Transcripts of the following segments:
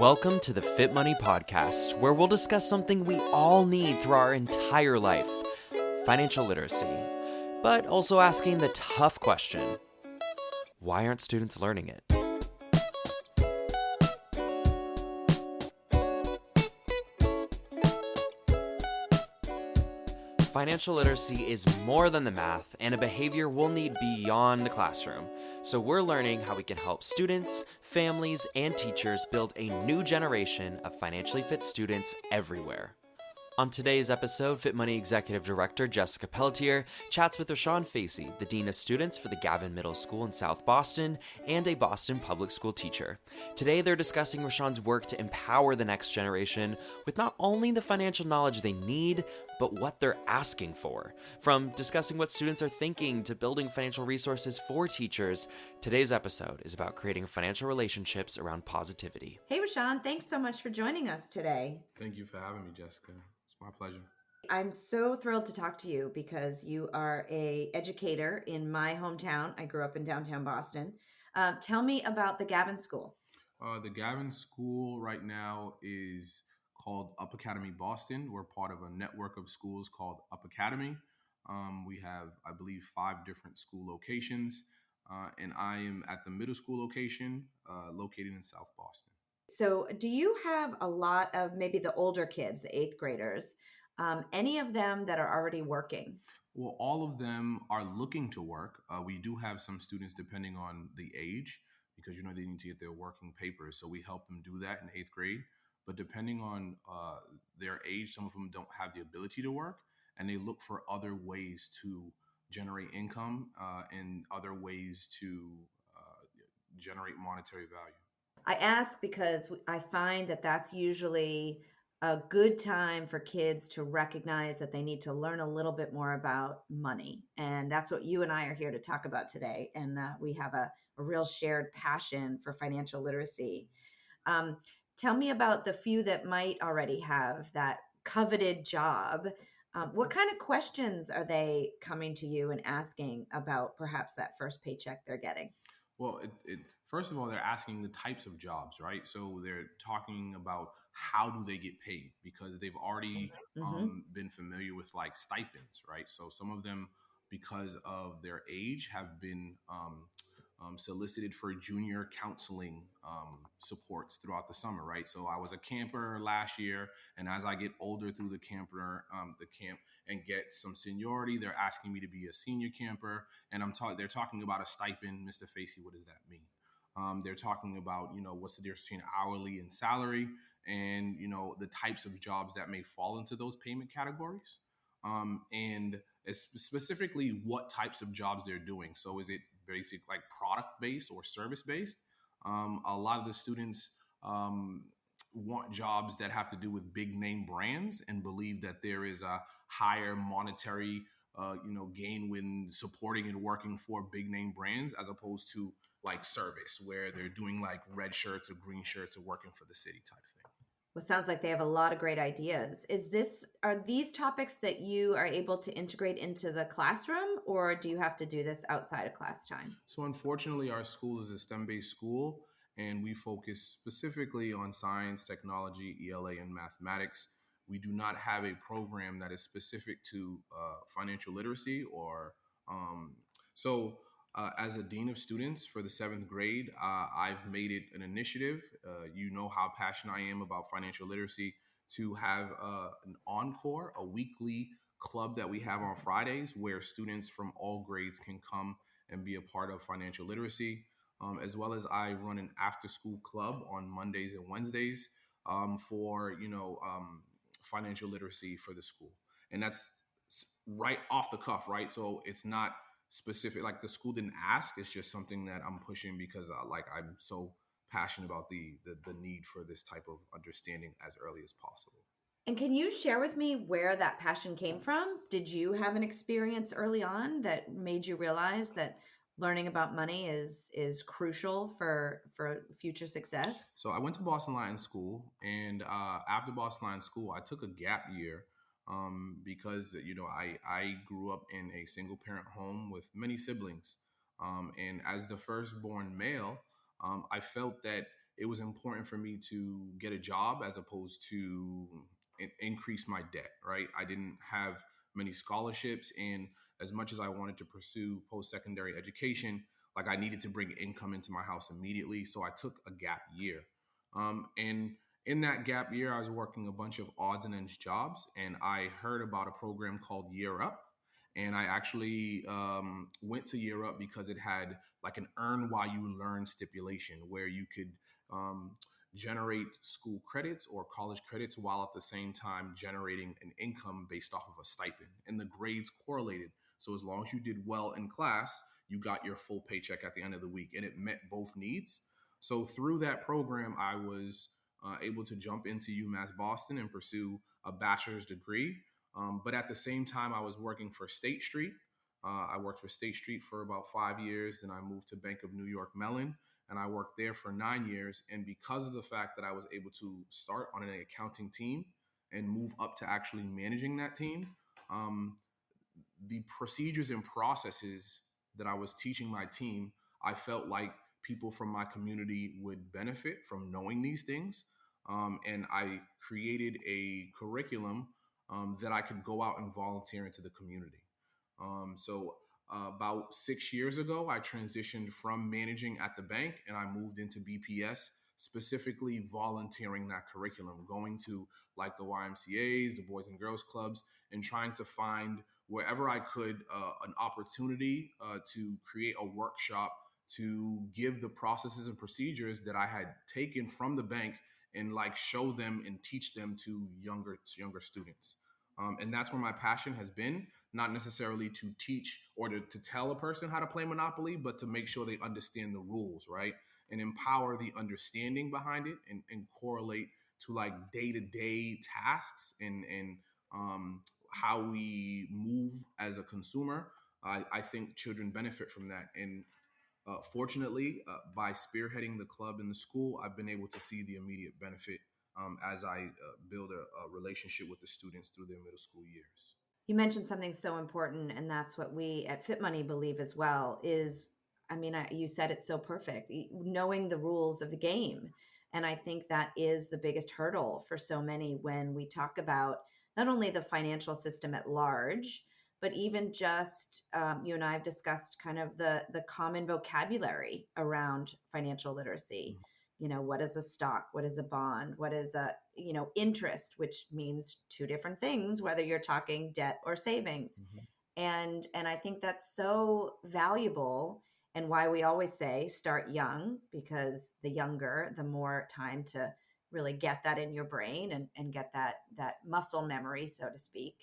Welcome to the FitMoney podcast, where we'll discuss something we all need through our entire life, financial literacy, but also asking the tough question, why aren't students learning it? Financial literacy is more than the math and a behavior we'll need beyond the classroom. So we're learning how we can help students, families, and teachers build a new generation of financially fit students everywhere. On today's episode, FitMoney Executive Director Jessica Pelletier chats with Rashawn Facey, the Dean of Students for the Gavin Middle School in South Boston and a Boston public school teacher. Today, they're discussing Rashawn's work to empower the next generation with not only the financial knowledge they need, but what they're asking for. From discussing what students are thinking to building financial resources for teachers, today's episode is about creating financial relationships around positivity. Hey, Rashawn, thanks so much for joining us today. Thank you for having me, Jessica. My pleasure. I'm so thrilled to talk to you because you are an educator in my hometown. I grew up in downtown Boston. Tell me about the Gavin School. The Gavin School right now is called Up Academy Boston. We're part of a network of schools called Up Academy. We have, I believe, 5 different school locations, and I am at the middle school location located in South Boston. So do you have a lot of maybe the older kids, the 8th graders, any of them that are already working? Well, all of them are looking to work. We do have some students, depending on the age, because, they need to get their working papers. So we help them do that in 8th grade. But depending on their age, some of them don't have the ability to work, and they look for other ways to generate income and other ways to generate monetary value. I ask because I find that that's usually a good time for kids to recognize that they need to learn a little bit more about money. And that's what you and I are here to talk about today. And we have a real shared passion for financial literacy. Tell me about the few that might already have that coveted job. What kind of questions are they coming to you and asking about perhaps that first paycheck they're getting? Well, first of all, they're asking the types of jobs, right? So they're talking about how do they get paid, because they've already been familiar with like stipends, right? So some of them, because of their age, have been solicited for junior counseling supports throughout the summer, right? So I was a camper last year, and as I get older through the camp and get some seniority, they're asking me to be a senior camper, and they're talking about a stipend. Mr. Facey, what does that mean? They're talking about, what's the difference between hourly and salary, and, the types of jobs that may fall into those payment categories. And specifically what types of jobs they're doing. So is it basic like product based or service based? A lot of the students want jobs that have to do with big name brands and believe that there is a higher monetary gain when supporting and working for big name brands, as opposed to like service, where they're doing like red shirts or green shirts or working for the city type thing. Well, it sounds like they have a lot of great ideas. Are these topics that you are able to integrate into the classroom, or do you have to do this outside of class time? So unfortunately, our school is a STEM-based school, and we focus specifically on science, technology, ELA, and mathematics. We do not have a program that is specific to financial literacy as a dean of students for the 7th grade, I've made it an initiative. You know how passionate I am about financial literacy, to have an encore, a weekly club that we have on Fridays, where students from all grades can come and be a part of financial literacy, as well as I run an after-school club on Mondays and Wednesdays for financial literacy for the school. And that's right off the cuff, right? So it's not specific, like the school didn't ask. It's just something that I'm pushing because I'm so passionate about the need for this type of understanding as early as possible. And can you share with me where that passion came from? Did you have an experience early on that made you realize that learning about money is crucial for future success? So I went to Boston Lion School, and after Boston Lion School, I took a gap year because I grew up in a single parent home with many siblings, and as the firstborn male, I felt that it was important for me to get a job as opposed to increase my debt, right? I didn't have many scholarships, and as much as I wanted to pursue post-secondary education, like I needed to bring income into my house immediately. So I took a gap year. And in that gap year, I was working a bunch of odds and ends jobs, and I heard about a program called Year Up. And I actually went to Year Up because it had like an earn while you learn stipulation where you could um, generate school credits or college credits while at the same time generating an income based off of a stipend. And the grades correlated. So as long as you did well in class, you got your full paycheck at the end of the week, and it met both needs. So through that program, I was able to jump into UMass Boston and pursue a bachelor's degree. But at the same time, I was working for State Street. I worked for State Street for about 5 years, and I moved to Bank of New York Mellon, and I worked there for 9 years. And because of the fact that I was able to start on an accounting team and move up to actually managing that team, um, the procedures and processes that I was teaching my team, I felt like people from my community would benefit from knowing these things. And I created a curriculum that I could go out and volunteer into the community. About 6 years ago, I transitioned from managing at the bank and I moved into BPS, specifically volunteering that curriculum, going to like the YMCAs, the Boys and Girls Clubs, and trying to find wherever I could an opportunity to create a workshop to give the processes and procedures that I had taken from the bank and like show them and teach them to younger students. And that's where my passion has been, not necessarily to teach or to tell a person how to play Monopoly, but to make sure they understand the rules, right? And empower the understanding behind it and correlate to like day-to-day tasks and how we move as a consumer. I think children benefit from that. And fortunately, by spearheading the club in the school, I've been able to see the immediate benefit as I build a relationship with the students through their middle school years. You mentioned something so important, and that's what we at FitMoney believe as well is, I mean, you said it so perfect, knowing the rules of the game. And I think that is the biggest hurdle for so many when we talk about not only the financial system at large, but even just you and I have discussed kind of the common vocabulary around financial literacy. You know, what is a stock? What is a bond? What is a, you know, interest, which means two different things, whether you're talking debt or savings. And I think that's so valuable, and why we always say start young, because the younger, the more time to really get that in your brain and get that muscle memory, so to speak.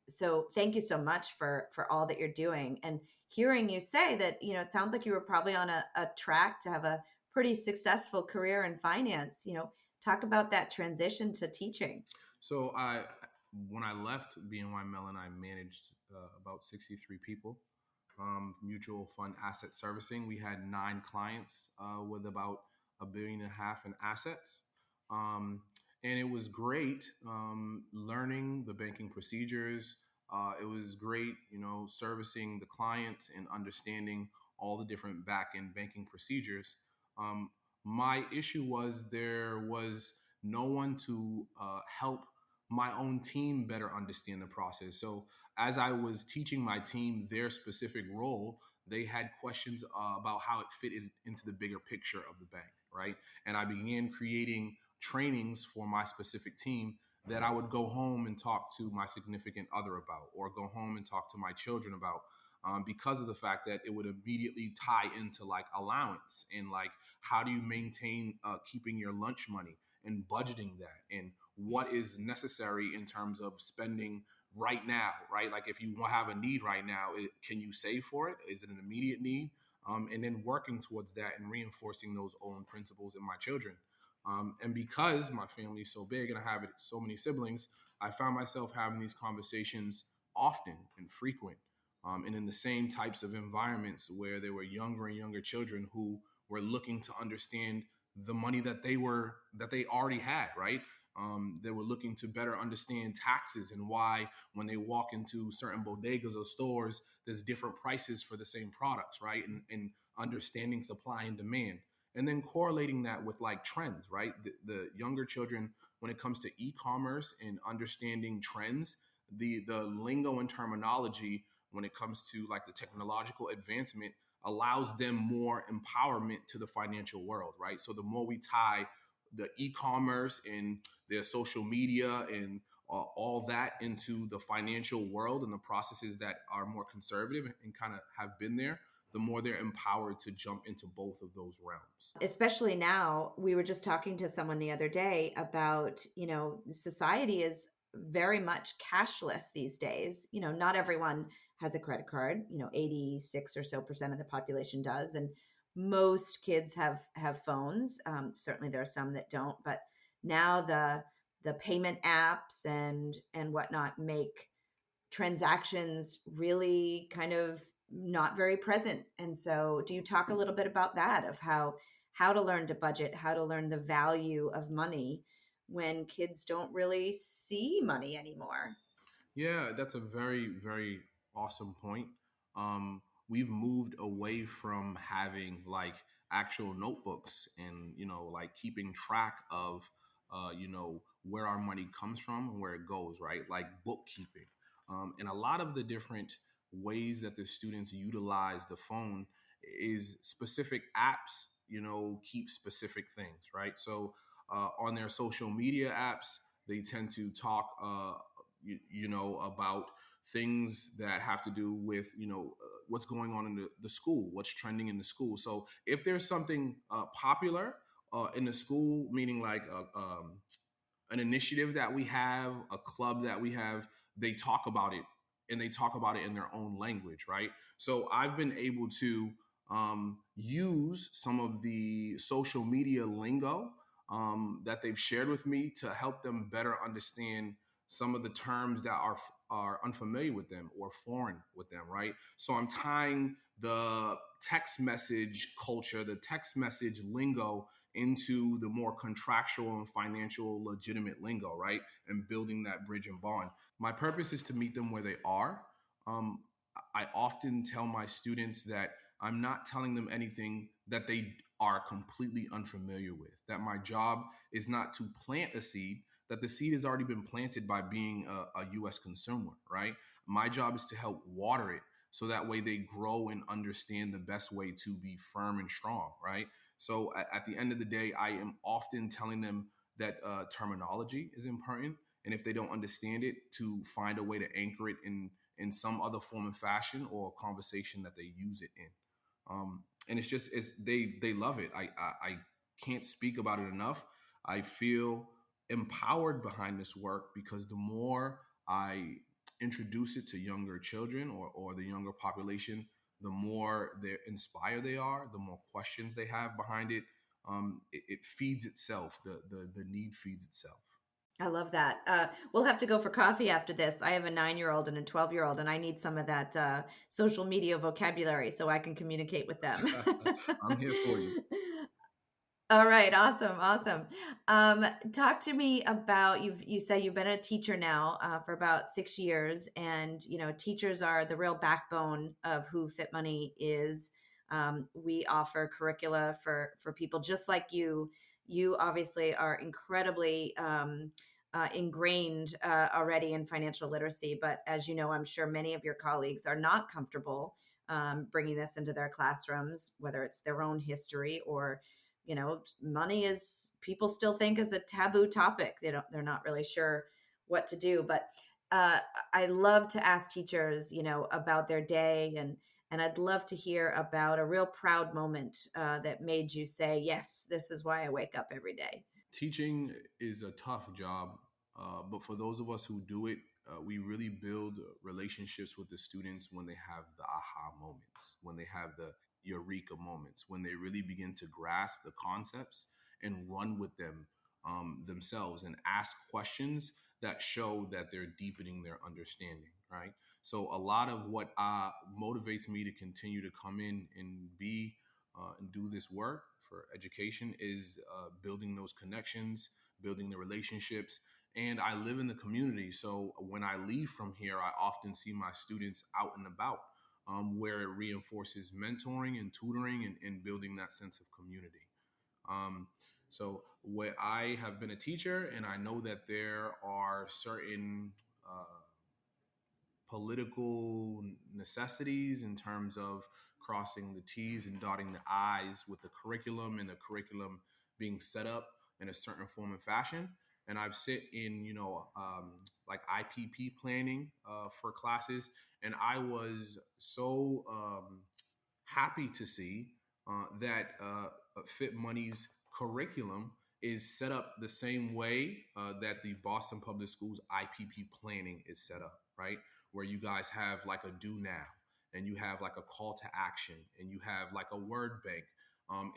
So thank you so much for all that you're doing. And hearing you say that, you know, it sounds like you were probably on a track to have a pretty successful career in finance. You know, talk about that transition to teaching. So when I left BNY Mellon, I managed about 63 people. Mutual fund asset servicing. We had 9 clients with about $1.5 billion in assets. And it was great learning the banking procedures. It was great, you know, servicing the clients and understanding all the different back-end banking procedures. My issue was there was no one to help my own team better understand the process. So as I was teaching my team their specific role, they had questions about how it fitted into the bigger picture of the bank, right? And I began creating trainings for my specific team that I would go home and talk to my significant other about, or go home and talk to my children about, because of the fact that it would immediately tie into like allowance and like how do you maintain keeping your lunch money and budgeting that, and what is necessary in terms of spending right now, right? Like if you have a need right now, can you save for it? Is it an immediate need? And then working towards that and reinforcing those own principles in my children. And because my family is so big and I have so many siblings, I found myself having these conversations often and frequent, and in the same types of environments where there were younger and younger children who were looking to understand the money that they already had, right? They were looking to better understand taxes and why when they walk into certain bodegas or stores, there's different prices for the same products, right? And understanding supply and demand. and then correlating that with like trends, right? The younger children, when it comes to e-commerce and understanding trends, the lingo and terminology when it comes to like the technological advancement allows them more empowerment to the financial world, right? So the more we tie the e-commerce and their social media and all that into the financial world and the processes that are more conservative and kind of have been there, the more they're empowered to jump into both of those realms. Especially now, we were just talking to someone the other day about, society is very much cashless these days. Not everyone has a credit card. 86 or so percent of the population does, and most kids have phones. Certainly, there are some that don't, but now the payment apps and whatnot make transactions really kind of not very present. And so do you talk a little bit about that, of how to learn to budget, how to learn the value of money when kids don't really see money anymore? Yeah, that's a very, very awesome point. We've moved away from having like actual notebooks and, like keeping track of, where our money comes from and where it goes, right? Like bookkeeping. And a lot of the different ways that the students utilize the phone is specific apps, keep specific things, right? So on their social media apps, they tend to talk about things that have to do with what's going on in the school, what's trending in the school. So if there's something popular in the school, meaning like an initiative that we have, a club that we have, they talk about it, and they talk about it in their own language, right? So I've been able to use some of the social media lingo that they've shared with me to help them better understand some of the terms that are unfamiliar with them or foreign with them, right? So I'm tying the text message culture, the text message lingo into the more contractual and financial legitimate lingo, right? And building that bridge and bond. My purpose is to meet them where they are. Um, I often tell my students that I'm not telling them anything that they are completely unfamiliar with, that my job is not to plant a seed, that the seed has already been planted by being a US consumer, right? My job is to help water it so that way they grow and understand the best way to be firm and strong, right? So at the end of the day, I am often telling them that terminology is important. And if they don't understand it, to find a way to anchor it in some other form and fashion or conversation that they use it in. And they love it. I can't speak about it enough. I feel empowered behind this work because the more I introduce it to younger children or the younger population, the more they're inspired they are, the more questions they have behind it. It feeds itself. The need feeds itself. I love that. We'll have to go for coffee after this. I have a 9-year-old and a 12-year-old, and I need some of that social media vocabulary so I can communicate with them. I'm here for you. All right, awesome, awesome. Talk to me about, you say you've been a teacher now for about 6 years, and teachers are the real backbone of who FitMoney is. We offer curricula for people just like you. You obviously are incredibly ingrained already in financial literacy, but as you know, I'm sure many of your colleagues are not comfortable bringing this into their classrooms, whether it's their own history or money is, people still think, is a taboo topic. They're not really sure what to do. But I love to ask teachers, about their day, and I'd love to hear about a real proud moment that made you say, yes, this is why I wake up every day. Teaching is a tough job, but for those of us who do it, we really build relationships with the students when they have the aha moments, when they have the eureka moments, when they really begin to grasp the concepts and run with them themselves and ask questions that show that they're deepening their understanding, right? So a lot of what motivates me to continue to come in and be and do this work for education is building those connections, building the relationships. And I live in the community. So when I leave from here, I often see my students out and about, where it reinforces mentoring and tutoring and building that sense of community. So where I have been a teacher, and I know that there are certain political necessities in terms of crossing the T's and dotting the I's with the curriculum, and the curriculum being set up in a certain form and fashion. And I've sit in, like IPP planning for classes, and I was so happy to see that FitMoney's curriculum is set up the same way that the Boston Public Schools IPP planning is set up, right? Where you guys have like a do now, and you have like a call to action, and you have like a word bank,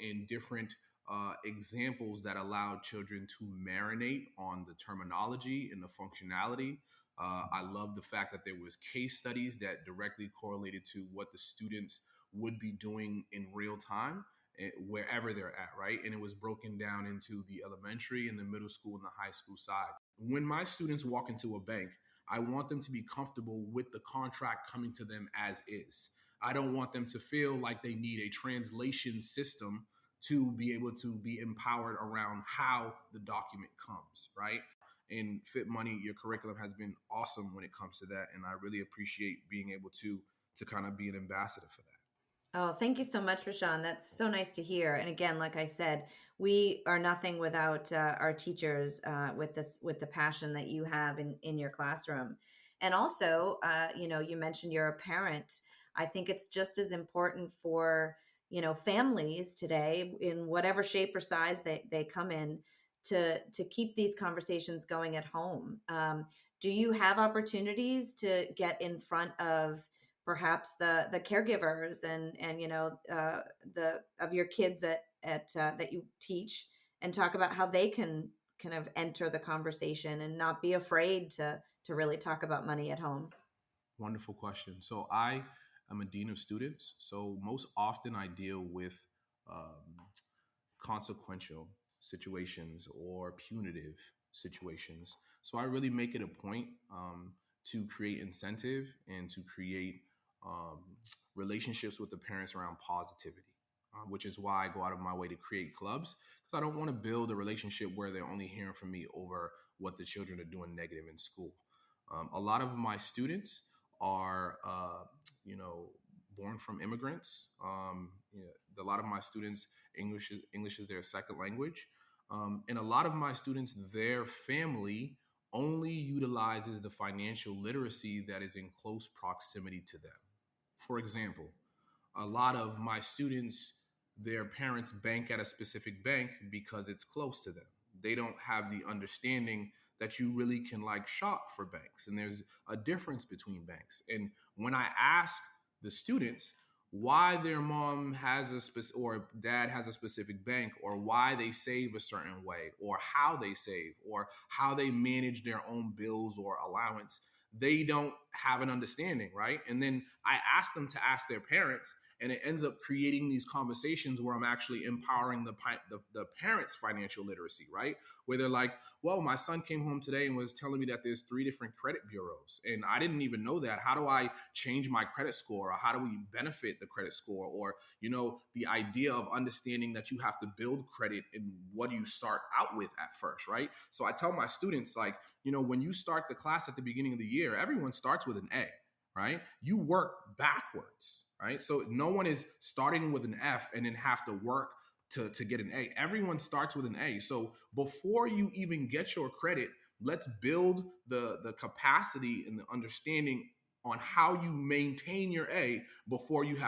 and different examples that allow children to marinate on the terminology and the functionality. I love the fact that there was case studies that directly correlated to what the students would be doing in real time, wherever they're at, right? And it was broken down into the elementary and the middle school and the high school side. When my students walk into a bank, I want them to be comfortable with the contract coming to them as is. I don't want them to feel like they need a translation system to be able to be empowered around how the document comes, right? In FitMoney, your curriculum has been awesome when it comes to that, and I really appreciate being able to kind of be an ambassador for that. Oh, thank you so much, Rashawn. That's so nice to hear. And again, like I said, we are nothing without our teachers with the passion that you have in your classroom. And also, you mentioned you're a parent. I think it's just as important for, families today, in whatever shape or size they come in, to keep these conversations going at home. Do you have opportunities to get in front of perhaps the caregivers and the of your kids at that you teach, and talk about how they can kind of enter the conversation and not be afraid to really talk about money at home? Wonderful question. So I am a dean of students. So most often I deal with um, consequential situations or punitive situations. So I really make it a point to create incentive and to create um, relationships with the parents around positivity, which is why I go out of my way to create clubs, because I don't want to build a relationship where they're only hearing from me over what the children are doing negative in school. A lot of my students are, born from immigrants. A lot of my students, English is their second language, and a lot of my students, their family only utilizes the financial literacy that is in close proximity to them. For example, a lot of my students, their parents bank at a specific bank because it's close to them. They don't have the understanding that you really can like shop for banks, and there's a difference between banks. And when I ask the students why their mom has or dad has a specific bank, or why they save a certain way, or how they save, or how they manage their own bills or allowance, they don't have an understanding, right? And then I ask them to ask their parents, and it ends up creating these conversations where I'm actually empowering the parents' financial literacy, right? Where they're like, well, my son came home today and was telling me that there's 3 different credit bureaus, and I didn't even know that. How do I change my credit score? Or how do we benefit the credit score? Or, the idea of understanding that you have to build credit and what do you start out with at first, right? So I tell my students, like, when you start the class at the beginning of the year, everyone starts with an A, right? You work backwards, right? So no one is starting with an F and then have to work to get an A. Everyone starts with an A. So before you even get your credit, let's build the capacity and the understanding on how you maintain your A before you're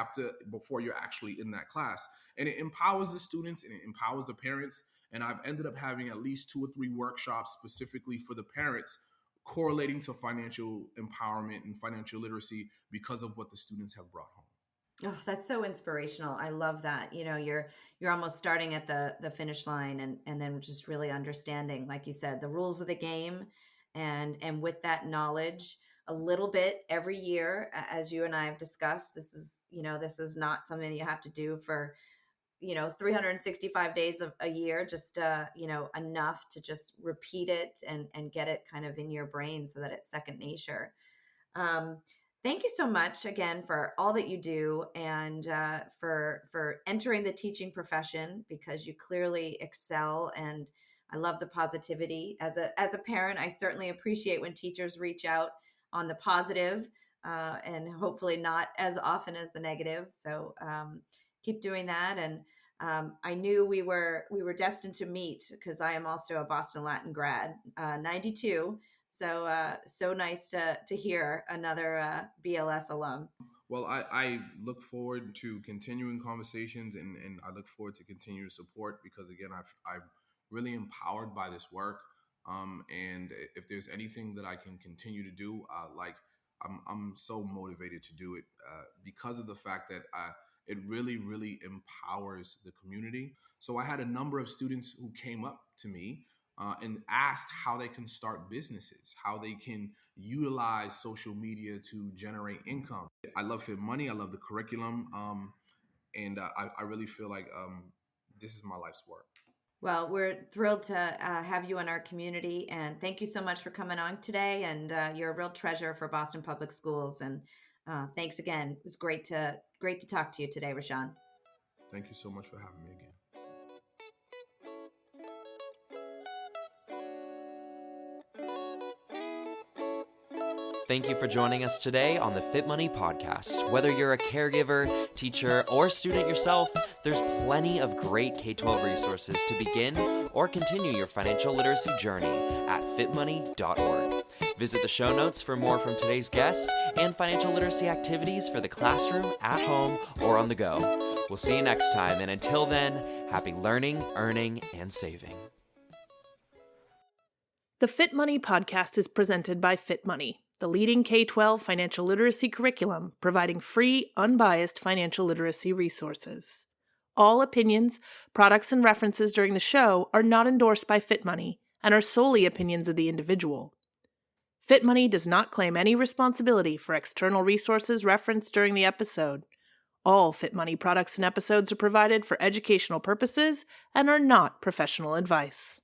actually in that class. And it empowers the students and it empowers the parents. And I've ended up having at least 2 or 3 workshops specifically for the parents, correlating to financial empowerment and financial literacy because of what the students have brought home. Oh, that's so inspirational. I love that. You're almost starting at the finish line, and then just really understanding, like you said, the rules of the game, and with that knowledge a little bit every year, as you and I have discussed. This is not something you have to do for 365 days of a year, just enough to just repeat it and get it kind of in your brain so that it's second nature. um Thank you so much again for all that you do, and for entering the teaching profession, because you clearly excel. And I love the positivity. As a parent, I certainly appreciate when teachers reach out on the positive, and hopefully not as often as the negative. So keep doing that. And I knew we were destined to meet, because I am also a Boston Latin grad, 92. So so nice to hear another BLS alum. Well, I look forward to continuing conversations, and I look forward to continued support, because again, I'm really empowered by this work. And if there's anything that I can continue to do, I'm so motivated to do it, because of the fact that it really, really empowers the community. So I had a number of students who came up to me and asked how they can start businesses, how they can utilize social media to generate income. I love FitMoney. I love the curriculum. And I really feel like this is my life's work. Well, we're thrilled to have you in our community, and thank you so much for coming on today. And you're a real treasure for Boston Public Schools. And thanks again. It was great to talk to you today, Rashawn. Thank you so much for having me again. Thank you for joining us today on the FitMoney podcast. Whether you're a caregiver, teacher, or student yourself, there's plenty of great K-12 resources to begin or continue your financial literacy journey at fitmoney.org. Visit the show notes for more from today's guest and financial literacy activities for the classroom, at home, or on the go. We'll see you next time, and until then, happy learning, earning, and saving. The FitMoney podcast is presented by FitMoney, the leading K-12 financial literacy curriculum, providing free, unbiased financial literacy resources. All opinions, products, and references during the show are not endorsed by FitMoney and are solely opinions of the individual. FitMoney does not claim any responsibility for external resources referenced during the episode. All FitMoney products and episodes are provided for educational purposes and are not professional advice.